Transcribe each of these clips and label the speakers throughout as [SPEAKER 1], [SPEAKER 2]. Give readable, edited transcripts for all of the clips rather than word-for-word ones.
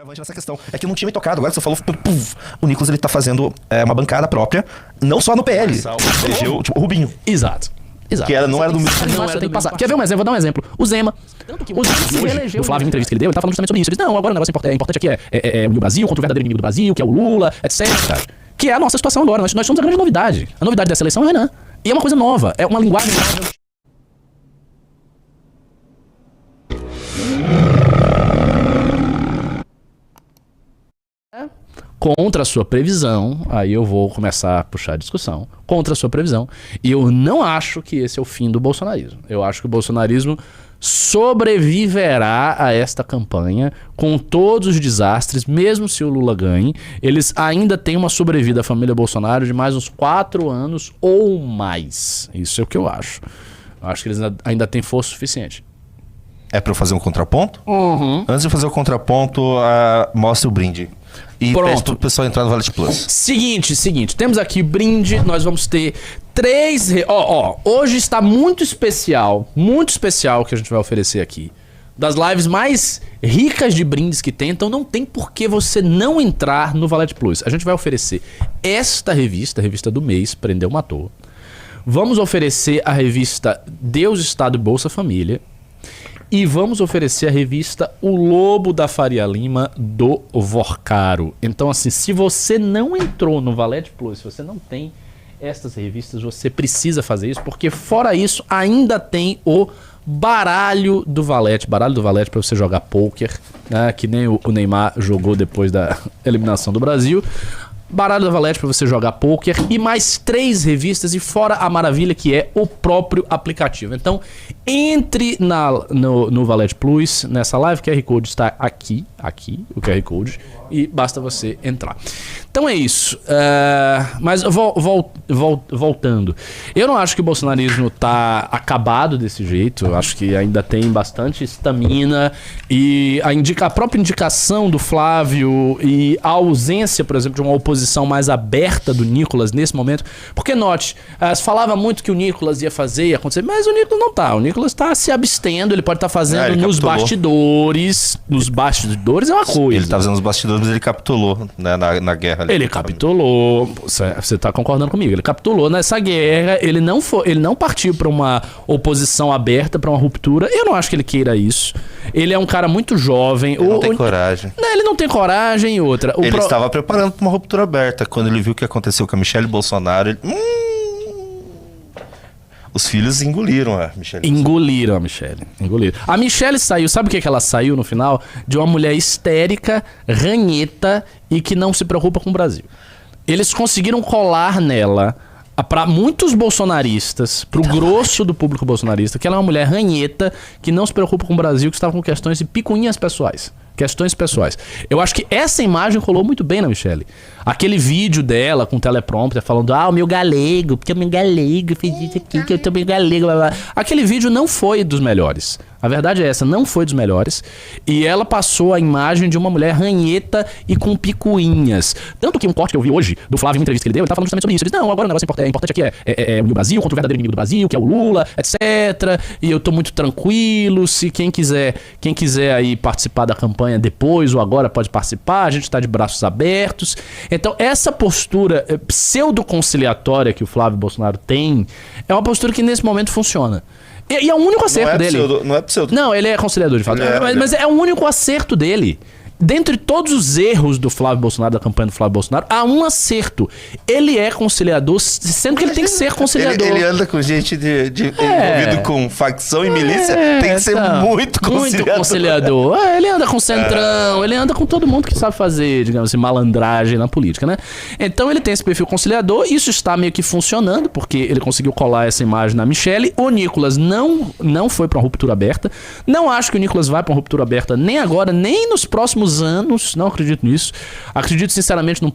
[SPEAKER 1] Agravante nessa questão. É que eu não tinha me tocado. Agora que você falou, puf, o Nicolas ele tá fazendo uma bancada própria, não só no PL. Elegeu, tipo, o Rubinho.
[SPEAKER 2] Exato.
[SPEAKER 1] Que não era do mesmo.
[SPEAKER 2] Não era, tem que passar. Quer ver um exemplo? Vou dar um exemplo. O Zema. O Zema se reelegeu. O Flávio, em entrevista que ele deu, ele tá falando justamente sobre isso. Ele disse, não, agora o negócio importante aqui é o Brasil contra o verdadeiro inimigo do Brasil, que é o Lula, etc. Que é a nossa situação agora. Nós somos a grande novidade. A novidade dessa eleição é o Renan. E é uma coisa nova. É uma linguagem nova. Contra a sua previsão, aí eu vou começar a puxar a discussão, contra a sua previsão, e eu não acho que esse é o fim do bolsonarismo. Eu acho que o bolsonarismo sobreviverá a esta campanha com todos os desastres, mesmo se o Lula ganhe. Eles ainda têm uma sobrevida, a família Bolsonaro, de mais uns 4 anos ou mais. Isso é o que eu acho. Eu acho que eles ainda têm força suficiente.
[SPEAKER 1] É pra eu fazer um contraponto?
[SPEAKER 2] Uhum.
[SPEAKER 1] Antes de fazer o contraponto, mostre o brinde. E pede pro pessoal entrar no Valete Plus.
[SPEAKER 2] Seguinte, temos aqui brinde, nós vamos ter 3... hoje está muito especial que a gente vai oferecer aqui. Das lives mais ricas de brindes que tem, então não tem por que você não entrar no Valete Plus. A gente vai oferecer esta revista, a revista do mês, Prendeu Matou. Vamos oferecer a revista Deus, Estado e Bolsa Família. E vamos oferecer a revista O Lobo da Faria Lima, do Vorcaro. Então, assim, se você não entrou no Valete Plus, se você não tem estas revistas, você precisa fazer isso, porque fora isso, ainda tem o Baralho do Valete. Baralho do Valete para você jogar pôquer, né? Que nem o Neymar jogou depois da eliminação do Brasil. Baralho da Valete para você jogar pôquer e mais 3 revistas e fora a maravilha que é o próprio aplicativo. Então, entre no Valete Plus, nessa live, o QR Code está aqui, o QR Code, e basta você entrar. Então é isso. Mas voltando. Eu não acho que o bolsonarismo tá acabado desse jeito. Eu acho que ainda tem bastante estamina e a própria indicação do Flávio e a ausência, por exemplo, de uma oposição mais aberta do Nicolas nesse momento. Porque, note, se falava muito que o Nicolas ia fazer, ia acontecer, mas o Nicolas não tá. O Nicolas tá se abstendo, ele pode estar fazendo nos bastidores. Nos bastidores é uma coisa.
[SPEAKER 1] Ele tá fazendo nos bastidores, mas ele capitulou, né, na guerra.
[SPEAKER 2] Ele capitulou, você tá concordando comigo, ele capitulou nessa guerra, ele não partiu pra uma oposição aberta, pra uma ruptura. Eu não acho que ele queira isso. Ele é um cara muito jovem.
[SPEAKER 1] Ele não tem coragem.
[SPEAKER 2] Não, ele não tem coragem e outra.
[SPEAKER 1] Ele estava preparando pra uma ruptura aberta. Quando ele viu o que aconteceu com a Michelle Bolsonaro, ele... Os filhos engoliram a Michelle.
[SPEAKER 2] Engoliram a Michelle. A Michelle saiu, sabe o que ela saiu no final? De uma mulher histérica, ranheta e que não se preocupa com o Brasil. Eles conseguiram colar nela, para muitos bolsonaristas, pro grosso do público bolsonarista, que ela é uma mulher ranheta, que não se preocupa com o Brasil, que estava com questões de picuinhas pessoais. Questões pessoais. Eu acho que essa imagem rolou muito bem na Michelle. Aquele vídeo dela com teleprompter falando, o meu galego, porque o meu galego fez isso aqui, que eu tô meio galego, blá, blá. Aquele vídeo não foi dos melhores. A verdade é essa, não foi dos melhores. E ela passou a imagem de uma mulher ranheta e com picuinhas. Tanto que um corte que eu vi hoje do Flávio, uma entrevista que ele deu, ele tá falando justamente sobre isso. Ele disse, não, agora o negócio importante aqui é o Brasil contra o verdadeiro inimigo do Brasil, que é o Lula, etc. E eu tô muito tranquilo. Se quem quiser aí participar da campanha depois ou agora pode participar, a gente tá de braços abertos. Então essa postura pseudo-conciliatória que o Flávio Bolsonaro tem é uma postura que nesse momento funciona. E é o único acerto dele.
[SPEAKER 1] Não é pseudo.
[SPEAKER 2] Não, ele é conciliador de fato. Mas é o único acerto dele. Dentre todos os erros do Flávio Bolsonaro, da campanha do Flávio Bolsonaro, há um acerto. Ele é conciliador, sendo que ele tem que ser conciliador.
[SPEAKER 1] Ele anda com gente envolvido com facção e milícia, tem que ser muito conciliador.
[SPEAKER 2] Muito conciliador. Ele anda com centrão, ele anda com todo mundo que sabe fazer, digamos assim, malandragem na política, né? Então ele tem esse perfil conciliador, isso está meio que funcionando, porque ele conseguiu colar essa imagem na Michelle. O Nicolas não foi para uma ruptura aberta. Não acho que o Nicolas vai para uma ruptura aberta nem agora, nem nos próximos anos, não acredito nisso. Acredito sinceramente num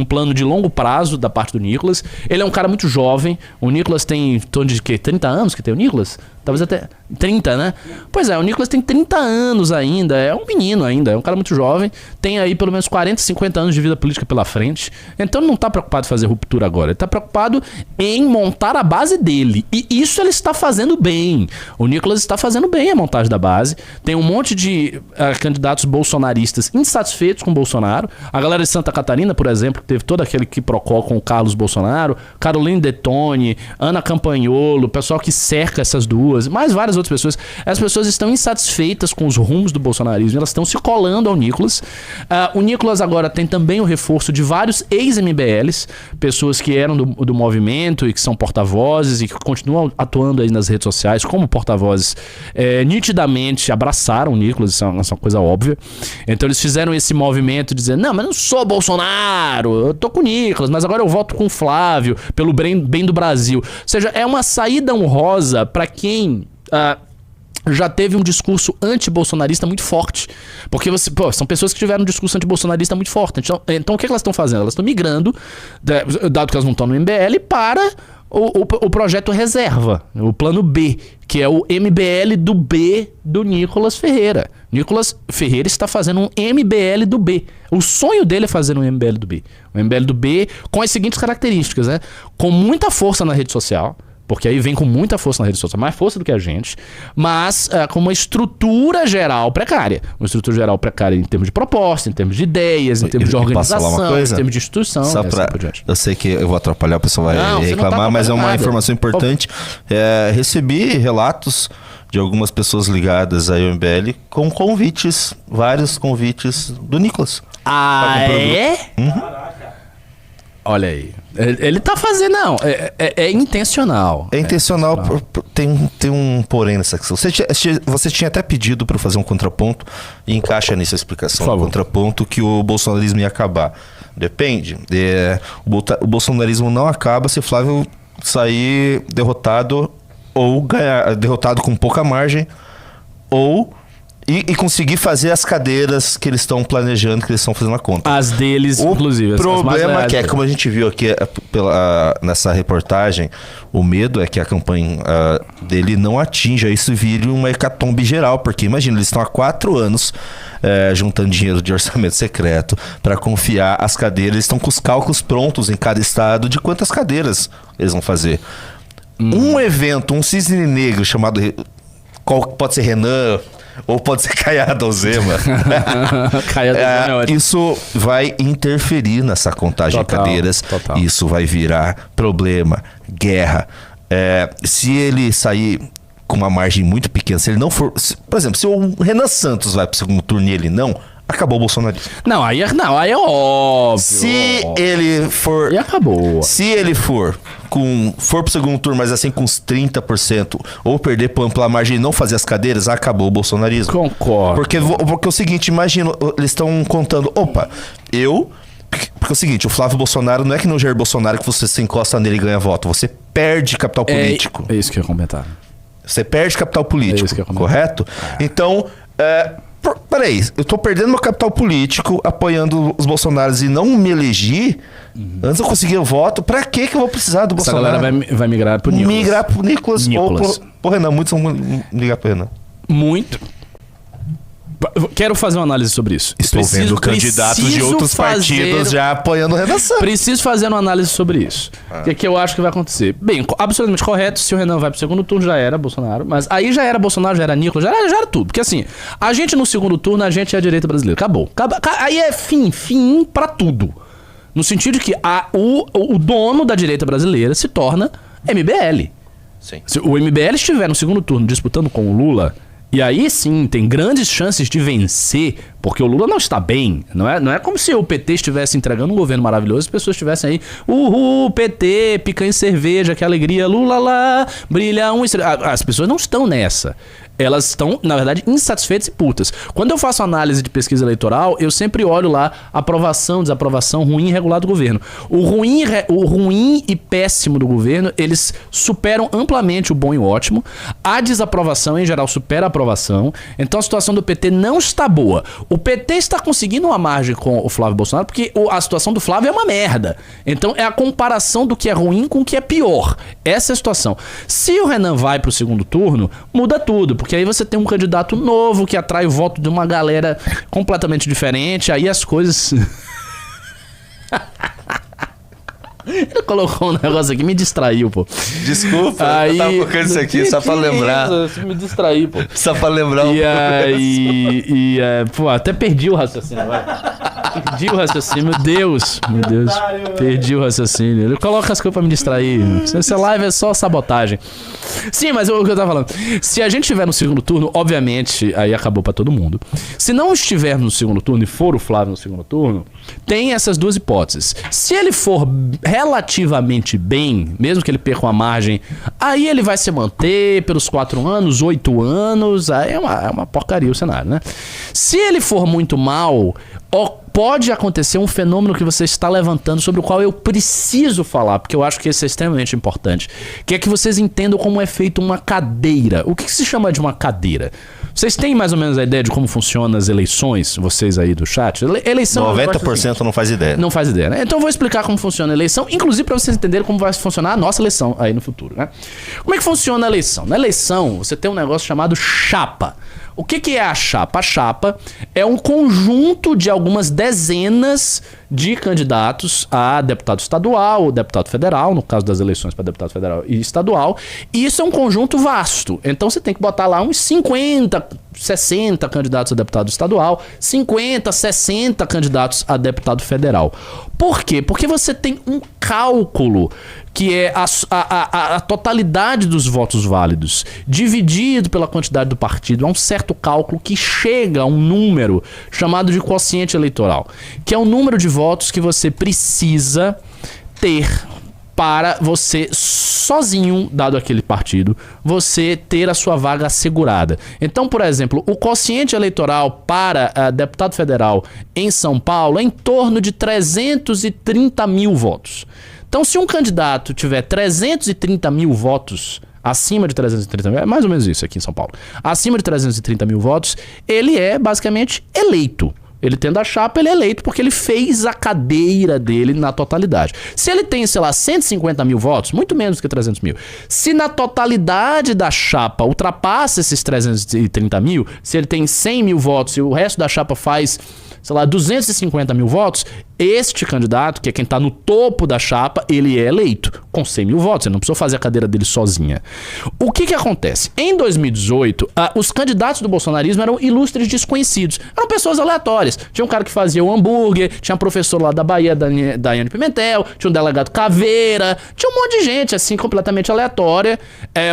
[SPEAKER 2] plano de longo prazo da parte do Nicolas. Ele é um cara muito jovem. O Nicolas tem em torno de 30 anos que tem o Nicolas? Talvez até 30, né? Pois é, o Nicolas tem 30 anos ainda, é um menino ainda, é um cara muito jovem, tem aí pelo menos 40, 50 anos de vida política pela frente, então ele não tá preocupado em fazer ruptura agora, ele tá preocupado em montar a base dele, e isso ele está fazendo bem. O Nicolas está fazendo bem a montagem da base, tem um monte de candidatos candidatos bolsonaristas insatisfeitos com o Bolsonaro. A galera de Santa Catarina, por exemplo, que teve todo aquele quiprocó com o Carlos Bolsonaro, Caroline Detone, Ana Campanholo, o pessoal que cerca essas duas, mais várias outras pessoas. As pessoas estão insatisfeitas com os rumos do bolsonarismo, elas estão se colando ao Nicolas. O Nicolas agora tem também o reforço de vários ex-MBLs, pessoas que eram do movimento e que são porta-vozes e que continuam atuando aí nas redes sociais como porta-vozes, nitidamente abraçaram o Nicolas, isso é uma coisa óbvia. Então eles fizeram esse movimento dizendo, não, mas eu não sou Bolsonaro, eu tô com o Nicolas, mas agora eu voto com o Flávio, pelo bem do Brasil. Ou seja, é uma saída honrosa para quem já teve um discurso anti-bolsonarista muito forte. Porque são pessoas que tiveram um discurso anti-bolsonarista muito forte. Então o que elas estão fazendo? Elas estão migrando, dado que elas não estão no MBL, para o projeto reserva, o plano B, que é o MBL do B do Nicolas Ferreira. Nicolas Ferreira está fazendo um MBL do B. O sonho dele é fazer um MBL do B. Um MBL do B com as seguintes características, né? Com muita força na rede social, porque aí vem com muita força na rede social, mais força do que a gente, mas com uma estrutura geral precária. Uma estrutura geral precária em termos de proposta, em termos de ideias, em termos de organização, em termos de instituição.
[SPEAKER 1] Eu sei que eu vou atrapalhar, o pessoal vai reclamar, mas é uma informação importante. Recebi relatos de algumas pessoas ligadas à MBL com convites, vários convites do Nicolas.
[SPEAKER 2] É?
[SPEAKER 1] Uhum.
[SPEAKER 2] Olha aí. Ele tá fazendo, não. É intencional.
[SPEAKER 1] É intencional. Tem um porém nessa questão. Você tinha até pedido para eu fazer um contraponto e encaixa nessa explicação do contraponto que o bolsonarismo ia acabar. Depende. O bolsonarismo não acaba se Flávio sair derrotado ou ganhar, derrotado com pouca margem, ou e conseguir fazer as cadeiras que eles estão planejando, que eles estão fazendo a conta.
[SPEAKER 2] As deles, inclusive.
[SPEAKER 1] O problema é como a gente viu aqui nessa reportagem, o medo é que a campanha dele não atinja isso e vire uma hecatombe geral, porque imagina, eles estão há 4 anos juntando dinheiro de orçamento secreto para confiar as cadeiras, eles estão com os cálculos prontos em cada estado de quantas cadeiras eles vão fazer. Um evento, um cisne negro chamado, pode ser Renan, ou pode ser Caiado ou Zema. Isso vai interferir nessa contagem de cadeiras. Total. Isso vai virar problema, guerra. Se ele sair com uma margem muito pequena, se ele não for... por exemplo, se o Renan Santos vai para o segundo turno e ele não, acabou o bolsonarismo.
[SPEAKER 2] Não, aí é óbvio.
[SPEAKER 1] Se ele for...
[SPEAKER 2] E acabou.
[SPEAKER 1] Se ele for pro segundo turno, mas assim com uns 30%, ou perder pela margem e não fazer as cadeiras, acabou o bolsonarismo.
[SPEAKER 2] Concordo.
[SPEAKER 1] Porque é o seguinte, imagina, eles estão contando, porque é o seguinte, o Flávio Bolsonaro não é que no Jair Bolsonaro que você se encosta nele e ganha voto, você perde capital político.
[SPEAKER 2] É isso que eu ia comentar.
[SPEAKER 1] Você perde capital político, correto? Então, peraí, eu tô perdendo meu capital político apoiando os bolsonaros e não me elegi, antes eu conseguir o voto, pra que eu vou precisar do Bolsonaro?
[SPEAKER 2] Essa galera vai migrar pro Nicolas.
[SPEAKER 1] Migrar pro Nicolas. Ou pro Renan, muitos vão ligar pro Renan.
[SPEAKER 2] Muito. Quero fazer uma análise sobre isso.
[SPEAKER 1] Estou vendo candidatos de outros partidos já apoiando o Renan Santos.
[SPEAKER 2] Preciso fazer uma análise sobre isso. O que eu acho que vai acontecer? Bem, absolutamente correto. Se o Renan vai pro segundo turno, já era Bolsonaro. Mas aí já era Bolsonaro, já era Nicolas, já era tudo. Porque assim, a gente no segundo turno, a gente é a direita brasileira. Acabou. Aí é fim pra tudo. No sentido de que o dono da direita brasileira se torna MBL.
[SPEAKER 1] Sim.
[SPEAKER 2] Se o MBL estiver no segundo turno disputando com o Lula... E aí sim, tem grandes chances de vencer, porque o Lula não está bem. Não é como se o PT estivesse entregando um governo maravilhoso e as pessoas estivessem aí, PT, picanha e cerveja, que alegria, Lula lá, brilha um estrela. As pessoas não estão nessa. Elas estão, na verdade, insatisfeitas e putas. Quando eu faço análise de pesquisa eleitoral, eu sempre olho lá aprovação, desaprovação, ruim e regular do governo. O ruim e péssimo do governo, eles superam amplamente o bom e o ótimo. A desaprovação, em geral, supera a aprovação. Então a situação do PT não está boa. O PT está conseguindo uma margem com o Flávio Bolsonaro, porque a situação do Flávio é uma merda. Então é a comparação do que é ruim com o que é pior. Essa é a situação. Se o Renan vai pro segundo turno, muda tudo, porque aí você tem um candidato novo que atrai o voto de uma galera completamente diferente, aí as coisas... Ele colocou um negócio aqui, me distraiu, pô.
[SPEAKER 1] Desculpa,
[SPEAKER 2] Aí,
[SPEAKER 1] eu tava colocando isso aqui só pra lembrar.
[SPEAKER 2] Isso, me distraí, pô.
[SPEAKER 1] Só pra lembrar um pouco.
[SPEAKER 2] Pô, até perdi o raciocínio, vai. Perdi o raciocínio, meu Deus. Perdi o raciocínio. Ele coloca as coisas pra me distrair. Essa live é só sabotagem. Sim, mas o que eu tava falando. Se a gente estiver no segundo turno, obviamente, aí acabou pra todo mundo. Se não estiver no segundo turno e for o Flávio no segundo turno, tem essas duas hipóteses. Se ele for relativamente bem, mesmo que ele perca uma margem, aí ele vai se manter pelos 4 anos, 8 anos, aí é uma porcaria o cenário, né? Se ele for muito mal, pode acontecer um fenômeno que você está levantando, sobre o qual eu preciso falar, porque eu acho que esse é extremamente importante, que é que vocês entendam como é feita uma cadeira. O que se chama de uma cadeira? Vocês têm mais ou menos a ideia de como funcionam as eleições, vocês aí do chat? Eleição...
[SPEAKER 1] 90% não faz ideia.
[SPEAKER 2] Não faz ideia, né? Então eu vou explicar como funciona a eleição, inclusive para vocês entenderem como vai funcionar a nossa eleição aí no futuro, né? Como é que funciona a eleição? Na eleição, você tem um negócio chamado chapa. O que é a chapa? A chapa é um conjunto de algumas dezenas de candidatos a deputado estadual ou deputado federal, no caso das eleições para deputado federal e estadual, e isso é um conjunto vasto. Então você tem que botar lá uns 50, 60 candidatos a deputado estadual, 50, 60 candidatos a deputado federal. Por quê? Porque você tem um cálculo que é a totalidade dos votos válidos dividido pela quantidade do partido. É um certo cálculo que chega a um número chamado de quociente eleitoral, que é o número de votos que você precisa ter para você, sozinho, dado aquele partido, você ter a sua vaga assegurada. Então, por exemplo, o quociente eleitoral para deputado federal em São Paulo é em torno de 330 mil votos. Então, se um candidato tiver 330 mil votos, acima de 330 mil, é mais ou menos isso aqui em São Paulo, acima de 330 mil votos, ele é basicamente eleito. Ele tendo a chapa, ele é eleito porque ele fez a cadeira dele na totalidade. Se ele tem, sei lá, 150 mil votos, muito menos que 300 mil, se na totalidade da chapa ultrapassa esses 330 mil, se ele tem 100 mil votos e o resto da chapa faz, sei lá, 250 mil votos, este candidato, que é quem está no topo da chapa, ele é eleito com 100 mil votos. Ele não precisou fazer a cadeira dele sozinha. O que acontece? Em 2018, os candidatos do bolsonarismo eram ilustres desconhecidos. Eram pessoas aleatórias. Tinha um cara que fazia o hambúrguer, tinha um professor lá da Bahia, Daiane Pimentel, tinha um delegado Caveira, tinha um monte de gente, assim, completamente aleatória.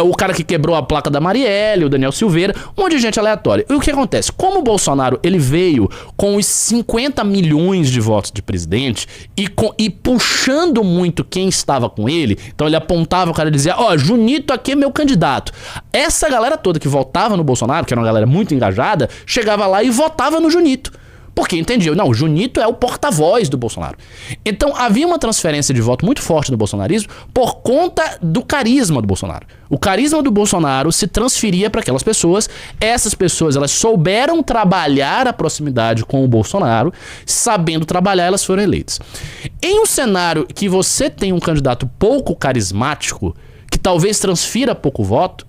[SPEAKER 2] O cara que quebrou a placa da Marielle, o Daniel Silveira, um monte de gente aleatória. E o que acontece? Como o Bolsonaro, ele veio com os 50 milhões de votos de presidente e puxando muito quem estava com ele, então ele apontava, o cara dizia, Junito aqui é meu candidato. Essa galera toda que votava no Bolsonaro, que era uma galera muito engajada, chegava lá e votava no Junito. Porque entendiam, não, o Junito é o porta-voz do Bolsonaro. Então havia uma transferência de voto muito forte no bolsonarismo por conta do carisma do Bolsonaro. O carisma do Bolsonaro se transferia para aquelas pessoas. Essas pessoas, elas souberam trabalhar a proximidade com o Bolsonaro, sabendo trabalhar, elas foram eleitas. Em um cenário que você tem um candidato pouco carismático, que talvez transfira pouco voto,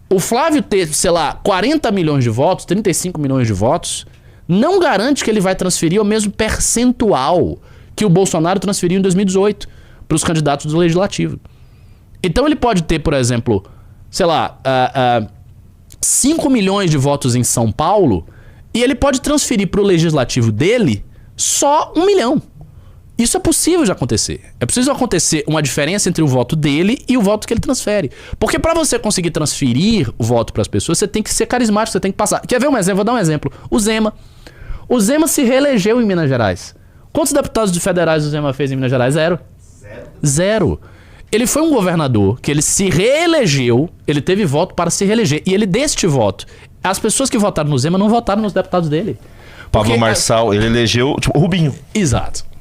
[SPEAKER 2] o Flávio ter, sei lá, 40 milhões de votos, 35 milhões de votos, não garante que ele vai transferir o mesmo percentual que o Bolsonaro transferiu em 2018 para os candidatos do Legislativo. Então ele pode ter, por exemplo, sei lá, 5 milhões de votos em São Paulo e ele pode transferir para o Legislativo dele só 1 milhão. Isso é possível de acontecer. É preciso acontecer uma diferença entre o voto dele e o voto que ele transfere. Porque para você conseguir transferir o voto para as pessoas, você tem que ser carismático, você tem que passar. Quer ver um exemplo? Vou dar um exemplo. O Zema. O Zema se reelegeu em Minas Gerais. Quantos deputados federais o Zema fez em Minas Gerais? Zero. Ele foi um governador que ele se reelegeu, ele teve voto para se reeleger. E ele, deste voto, as pessoas que votaram no Zema não votaram nos deputados dele.
[SPEAKER 1] Pablo Marçal, ele elegeu, tipo, o Rubinho.
[SPEAKER 2] Exato.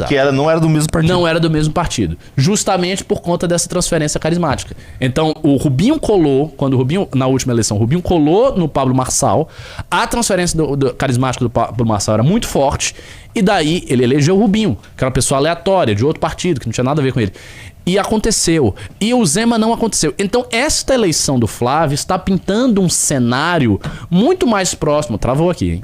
[SPEAKER 1] Que não era do mesmo partido.
[SPEAKER 2] Não era do mesmo partido. Justamente por conta dessa transferência carismática. Então, o Rubinho colou, quando o Rubinho, na última eleição, o Rubinho colou no Pablo Marçal, a transferência carismática do Pablo Marçal era muito forte, e daí ele elegeu o Rubinho, que era uma pessoa aleatória, de outro partido, que não tinha nada a ver com ele. E aconteceu. E o Zema não aconteceu. Então, esta eleição do Flávio está pintando um cenário muito mais próximo. Travou aqui, hein?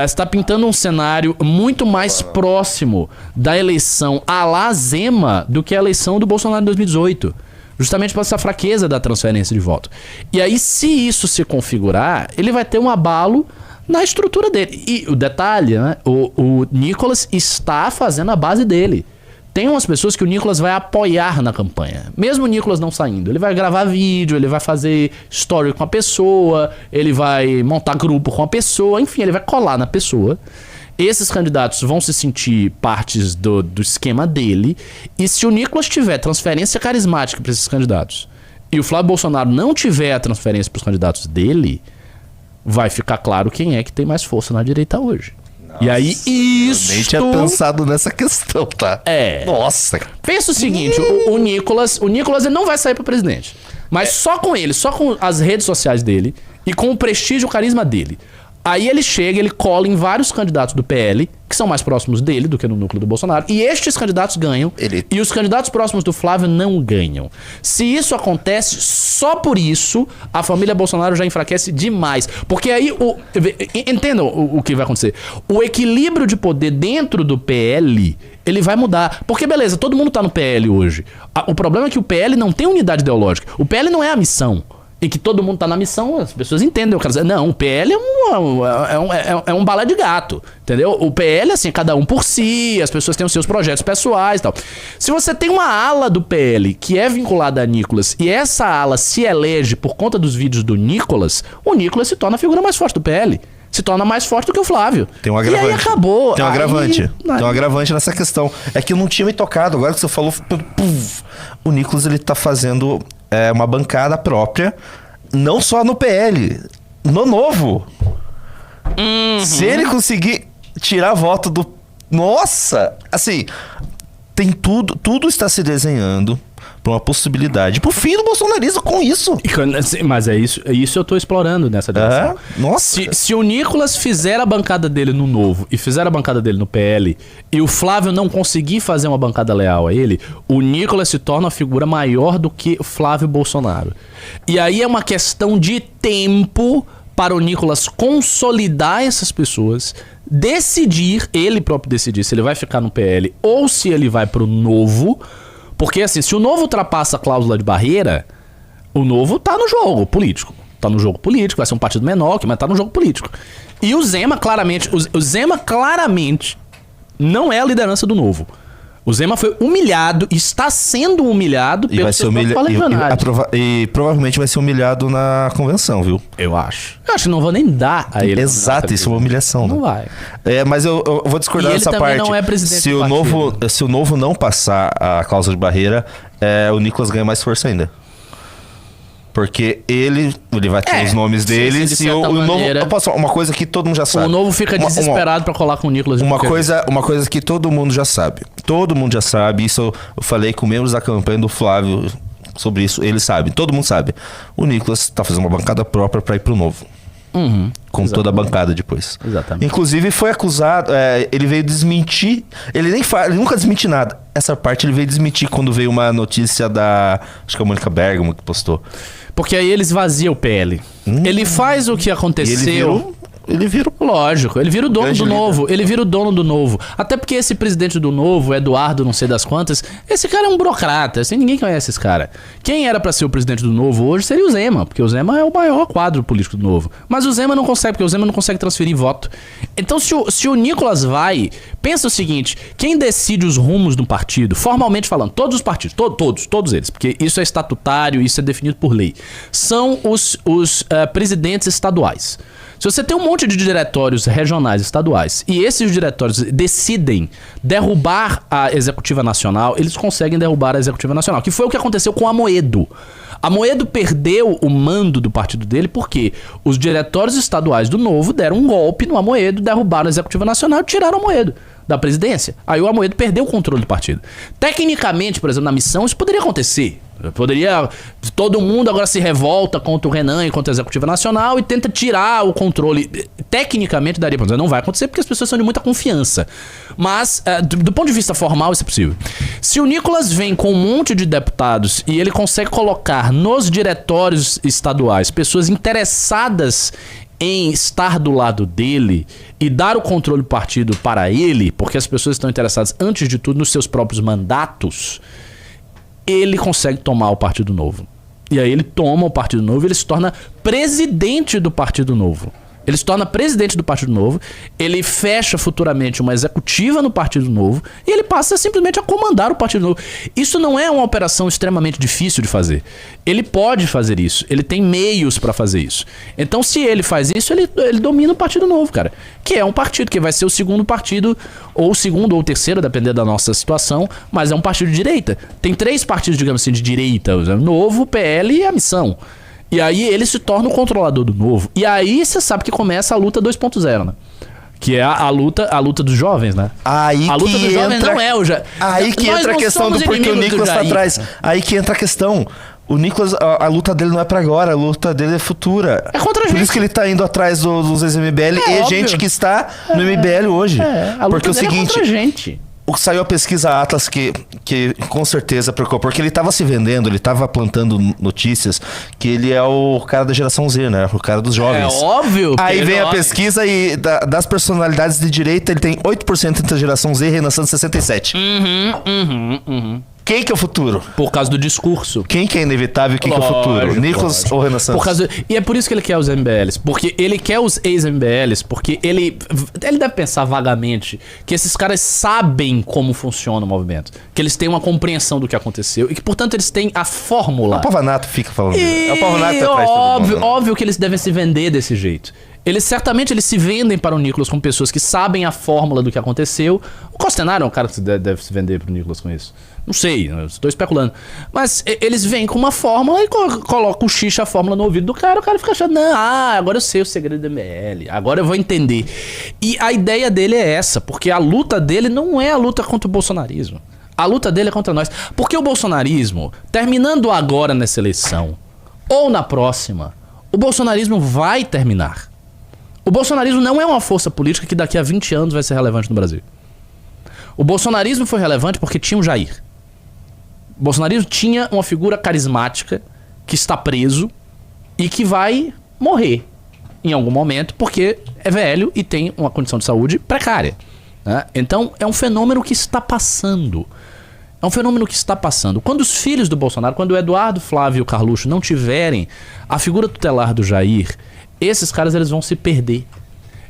[SPEAKER 2] Está pintando um cenário muito mais próximo da eleição à la Zema do que a eleição do Bolsonaro em 2018. Justamente por essa fraqueza da transferência de voto. E aí, se isso se configurar, ele vai ter um abalo na estrutura dele. E o detalhe, né? O Nicolas está fazendo a base dele. Tem umas pessoas que o Nicolas vai apoiar na campanha. Mesmo o Nicolas não saindo. Ele vai gravar vídeo, ele vai fazer story com a pessoa, ele vai montar grupo com a pessoa, enfim, ele vai colar na pessoa. Esses candidatos vão se sentir partes do esquema dele. E se o Nicolas tiver transferência carismática para esses candidatos e o Flávio Bolsonaro não tiver a transferência para os candidatos dele, vai ficar claro quem é que tem mais força na direita hoje. Nossa, e aí isso...
[SPEAKER 1] Eu nem tinha pensado nessa questão, tá? Nossa.
[SPEAKER 2] Pensa o seguinte, o Nicolas ele não vai sair para presidente. Mas só com ele, só com as redes sociais dele e com o prestígio e o carisma dele. Aí ele chega, ele cola em vários candidatos do PL, que são mais próximos dele do que no núcleo do Bolsonaro, e estes candidatos ganham, e os candidatos próximos do Flávio não ganham. Se isso acontece, só por isso a família Bolsonaro já enfraquece demais. Porque aí, entendam o que vai acontecer. O equilíbrio de poder dentro do PL, ele vai mudar. Porque beleza, todo mundo tá no PL hoje. O problema é que o PL não tem unidade ideológica. O PL não é a missão. E que todo mundo tá na missão, as pessoas entendem. Eu quero dizer, não, o PL é um bala de gato, entendeu? O PL, assim, cada um por si, as pessoas têm os seus projetos pessoais e tal. Se você tem uma ala do PL que é vinculada a Nicolas e essa ala se elege por conta dos vídeos do Nicolas, o Nicolas se torna a figura mais forte do PL. Se torna mais forte do que o Flávio.
[SPEAKER 1] Tem um agravante.
[SPEAKER 2] E aí acabou.
[SPEAKER 1] Tem um agravante. Tem um agravante nessa questão. É que eu não tinha me tocado. Agora que você falou, o Nicolas, ele tá fazendo uma bancada própria, não só no PL, no Novo. Se ele conseguir tirar voto do... Nossa! Assim, tem tudo está se desenhando para uma possibilidade, pro fim do bolsonarismo com isso.
[SPEAKER 2] Mas é isso eu tô explorando nessa direção.
[SPEAKER 1] Nossa.
[SPEAKER 2] Se o Nicolas fizer a bancada dele no Novo e fizer a bancada dele no PL e o Flávio não conseguir fazer uma bancada leal a ele, o Nicolas se torna uma figura maior do que o Flávio Bolsonaro. E aí é uma questão de tempo para o Nicolas consolidar essas pessoas, decidir, ele próprio decidir se ele vai ficar no PL ou se ele vai pro Novo. Porque assim, se o Novo ultrapassa a cláusula de barreira, o Novo tá no jogo político. Tá no jogo político, vai ser um partido menor, mas tá no jogo político. E o Zema claramente não é a liderança do Novo. O Zema foi humilhado, está sendo humilhado
[SPEAKER 1] pelo seu e provavelmente vai ser humilhado na convenção, viu?
[SPEAKER 2] Eu acho que não vou nem dar a ele.
[SPEAKER 1] Exato, isso é uma humilhação.
[SPEAKER 2] Não vai.
[SPEAKER 1] Mas eu vou discordar dessa parte.
[SPEAKER 2] Não é presidente
[SPEAKER 1] se o Novo não passar a cláusula de barreira, o Nicolas ganha mais força ainda. Porque ele vai ter os nomes dele. Se o Novo, eu posso falar uma coisa que todo mundo já sabe.
[SPEAKER 2] O Novo fica desesperado pra colar com o Nicolas.
[SPEAKER 1] Uma coisa que todo mundo já sabe. Todo mundo já sabe. Isso eu falei com membros da campanha do Flávio sobre isso. Eles sabem. Todo mundo sabe. O Nicolas tá fazendo uma bancada própria pra ir pro Novo. Com toda a bancada depois.
[SPEAKER 2] Exatamente.
[SPEAKER 1] Inclusive foi acusado, ele veio desmentir, ele nunca desmente nada. Essa parte ele veio desmentir quando veio uma notícia acho que a Mônica Bergamo que postou.
[SPEAKER 2] Porque aí ele esvazia o PL. Ele faz o que aconteceu.
[SPEAKER 1] Ele vira...
[SPEAKER 2] Lógico, ele vira o dono do Novo. Ele vira o dono do Novo. Até porque esse presidente do Novo, Eduardo não sei das quantas, esse cara é um burocrata. Assim, ninguém conhece esse cara. Quem era pra ser o presidente do Novo hoje seria o Zema, porque o Zema é o maior quadro político do Novo. Mas o Zema não consegue, porque o Zema não consegue transferir voto. Então se o Nicolas vai... Pensa o seguinte, quem decide os rumos do partido, formalmente falando, todos os partidos, todos eles, porque isso é estatutário, isso é definido por lei, são os presidentes estaduais. Se você tem um monte de diretórios regionais, estaduais, e esses diretórios decidem derrubar a Executiva Nacional, eles conseguem derrubar a Executiva Nacional, que foi o que aconteceu com a Amoedo. A Amoedo perdeu o mando do partido dele porque os diretórios estaduais do Novo deram um golpe no Amoedo, derrubaram a Executiva Nacional e tiraram o Amoedo da presidência. Aí o Amoedo perdeu o controle do partido. Tecnicamente, por exemplo, na missão, isso poderia acontecer. Poderia... Todo mundo agora se revolta contra o Renan e contra a Executiva Nacional e tenta tirar o controle. Tecnicamente daria pra dizer, não vai acontecer porque as pessoas são de muita confiança. Mas, do ponto de vista formal, isso é possível. Se o Nicolas vem com um monte de deputados e ele consegue colocar nos diretórios estaduais pessoas interessadas em estar do lado dele e dar o controle do partido para ele, porque as pessoas estão interessadas, antes de tudo, nos seus próprios mandatos, ele consegue tomar o Partido Novo. E aí ele toma o Partido Novo e ele se torna presidente do Partido Novo. Ele se torna presidente do Partido Novo, ele fecha futuramente uma executiva no Partido Novo e ele passa simplesmente a comandar o Partido Novo. Isso não é uma operação extremamente difícil de fazer. Ele pode fazer isso, ele tem meios para fazer isso. Então, se ele faz isso, ele domina o Partido Novo, cara. Que é um partido que vai ser o segundo partido, ou o segundo ou o terceiro, dependendo da nossa situação, mas é um partido de direita. Tem 3 partidos, digamos assim, de direita: o Novo, o PL e a Missão. E aí ele se torna o controlador do Novo. E aí você sabe que começa a luta 2.0, né? Que é a luta dos jovens, né?
[SPEAKER 1] Aí
[SPEAKER 2] a luta dos jovens não é o já.
[SPEAKER 1] Aí que entra a questão do porquê o Nicolas tá atrás. Aí que entra a questão. O Nicolas, a luta dele não é pra agora, a luta dele é futura.
[SPEAKER 2] É contra a gente.
[SPEAKER 1] Por isso que ele tá indo atrás dos ex-MBL e óbvio. Gente que está no MBL hoje.
[SPEAKER 2] A luta
[SPEAKER 1] porque
[SPEAKER 2] dele é contra a gente.
[SPEAKER 1] Saiu a pesquisa Atlas que com certeza preocupou, porque ele tava se vendendo, ele tava plantando notícias que ele é o cara da geração Z, né? O cara dos jovens.
[SPEAKER 2] É óbvio.
[SPEAKER 1] Aí vem a pesquisa e das personalidades de direita ele tem 8% entre a geração Z e Renan Santos 67%. Quem que é o futuro?
[SPEAKER 2] Por causa do discurso.
[SPEAKER 1] Quem que é inevitável e quem que é o futuro? Nicolas ou Renan Santos?
[SPEAKER 2] E é por isso que ele quer os MBLs. Porque ele quer os ex-MBLs, porque ele deve pensar vagamente que esses caras sabem como funciona o movimento. Que eles têm uma compreensão do que aconteceu e que, portanto, eles têm a fórmula.
[SPEAKER 1] O Pavanato fica falando dele. É o Pavanato que tá atrás de todo mundo, né?
[SPEAKER 2] Óbvio que eles devem se vender desse jeito. Certamente eles se vendem para o Nicolas como pessoas que sabem a fórmula do que aconteceu. O Costenaro é um cara que deve se vender para o Nicolas com isso. Não sei, estou especulando. Mas eles vêm com uma fórmula e colocam o xixi, a fórmula no ouvido do cara. O cara fica achando, não, agora eu sei o segredo do MBL, agora eu vou entender. E a ideia dele é essa, porque a luta dele não é a luta contra o bolsonarismo. A luta dele é contra nós. Porque o bolsonarismo, terminando agora nessa eleição, ou na próxima, o bolsonarismo vai terminar. O bolsonarismo não é uma força política que daqui a 20 anos vai ser relevante no Brasil. O bolsonarismo foi relevante porque tinha o Jair. O bolsonarismo tinha uma figura carismática que está preso e que vai morrer em algum momento porque é velho e tem uma condição de saúde precária, né? Então é um fenômeno que está passando. É um fenômeno que está passando. Quando os filhos do Bolsonaro, quando o Eduardo, Flávio e o Carluxo não tiverem a figura tutelar do Jair, esses caras eles vão se perder.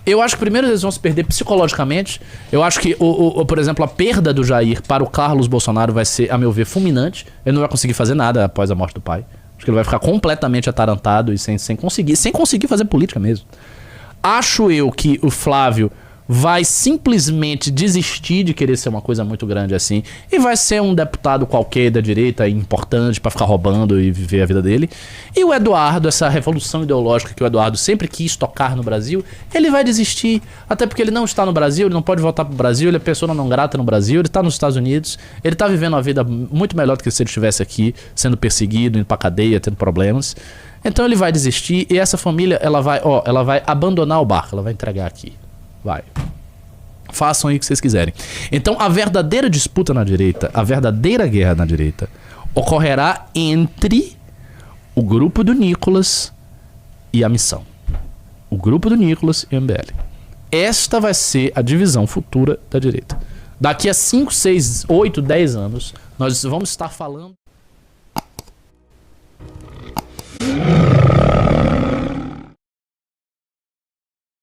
[SPEAKER 2] Eu acho que primeiro eles vão se perder psicologicamente. Eu acho que, por exemplo, a perda do Jair para o Carlos Bolsonaro vai ser, a meu ver, fulminante. Ele não vai conseguir fazer nada após a morte do pai. Acho que ele vai ficar completamente atarantado e sem conseguir fazer política mesmo. Acho eu que o Flávio vai simplesmente desistir de querer ser uma coisa muito grande assim e vai ser um deputado qualquer da direita importante pra ficar roubando e viver a vida dele. E o Eduardo, essa revolução ideológica que o Eduardo sempre quis tocar no Brasil, ele vai desistir, até porque ele não está no Brasil, ele não pode voltar pro Brasil, ele é pessoa não grata no Brasil, ele tá nos Estados Unidos, ele tá vivendo uma vida muito melhor do que se ele estivesse aqui, sendo perseguido, indo pra cadeia, tendo problemas. Então ele vai desistir e essa família, ela vai abandonar o barco, ela vai entregar aqui. Vai. Façam aí o que vocês quiserem. Então a verdadeira disputa na direita, a verdadeira guerra na direita, ocorrerá entre o grupo do Nicolas e a Missão. O grupo do Nicolas e o MBL. Esta vai ser a divisão futura da direita. Daqui a 5, 6, 8, 10 anos, nós vamos estar falando...